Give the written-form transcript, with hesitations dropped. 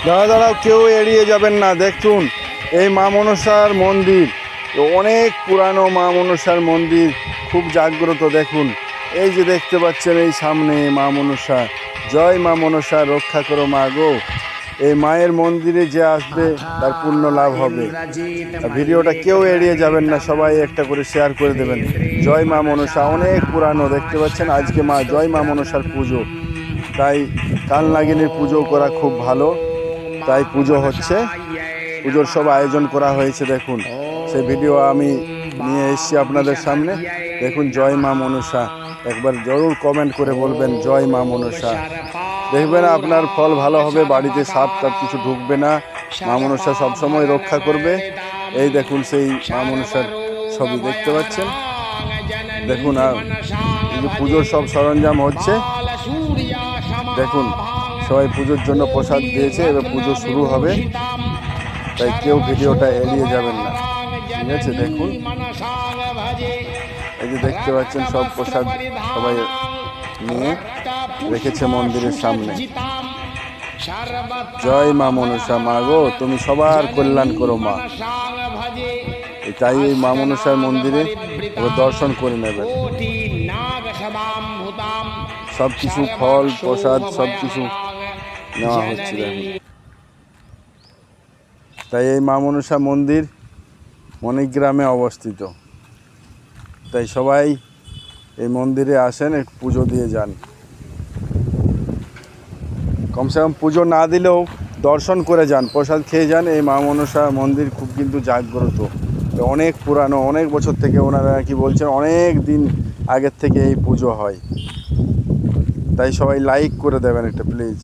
দাঁড়াও, কেউ এড়িয়ে যাবেন না। দেখুন এই মা মনসার মন্দির, অনেক পুরানো মা মনসার মন্দির, খুব জাগ্রত। দেখুন এই যে দেখতে পাচ্ছেন, এই সামনে মা মনসা। জয় মা মনসা, রক্ষা করো মা গো। এই মায়ের মন্দিরে যে আসবে তার পূর্ণ লাভ হবে। ভিডিওটা কেউ এড়িয়ে যাবেন না, সবাই একটা করে শেয়ার করে দেবেন। জয় মা মনসা অনেক পুরানো, দেখতে পাচ্ছেন আজকে জয় মা মনসার পুজো, তাই কাল নাগিনীর পুজো করা খুব ভালো, তাই পুজো হচ্ছে, পুজোর সব আয়োজন করা হয়েছে। দেখুন সেই ভিডিও আমি নিয়ে এসেছি আপনাদের সামনে। দেখুন জয় মা মনসা, একবার জরুর কমেন্ট করে বলবেন জয় মা মনসা। দেখবেন আপনার ফল ভালো হবে, বাড়িতে সাপ টাপ কিছু ঢুকবে না, মা মনসা সবসময় রক্ষা করবে। এই দেখুন সেই মা মনসার ছবি দেখতে পাচ্ছেন। দেখুন আর এই যে পুজোর সব সরঞ্জাম হচ্ছে, দেখুন সবাই পুজোর জন্য প্রসাদ দিয়েছে, এবার পুজো শুরু হবে, তাই কেউ ভিডিওটা এড়িয়ে যাবেন না, ঠিক আছে। দেখুন এই যে দেখতে পাচ্ছেন সব প্রসাদ সবাই নিয়ে রেখেছে মন্দিরের সামনে। জয় মা মনসা, মা গো তুমি সবার কল্যাণ করো মা। তাই এই মা মনসার মন্দিরে দর্শন করে নেবেন। সব কিছু ফল প্রসাদ সব কিছু নেওয়া হচ্ছে। দেখুন তাই এই মা মনসা মন্দির মণিগ্রামে অবস্থিত, তাই সবাই এই মন্দিরে আসেন, একটু পুজো দিয়ে যান। কমসে কম পুজো না দিলেও দর্শন করে যান, প্রসাদ খেয়ে যান। এই মা মনসা মন্দির খুব কিন্তু জাগ্রত, অনেক পুরানো, অনেক বছর থেকে, ওনারা কি বলছেন অনেক দিন আগের থেকে এই পুজো হয়। তাই সবাই লাইক করে দেবেন একটা প্লিজ।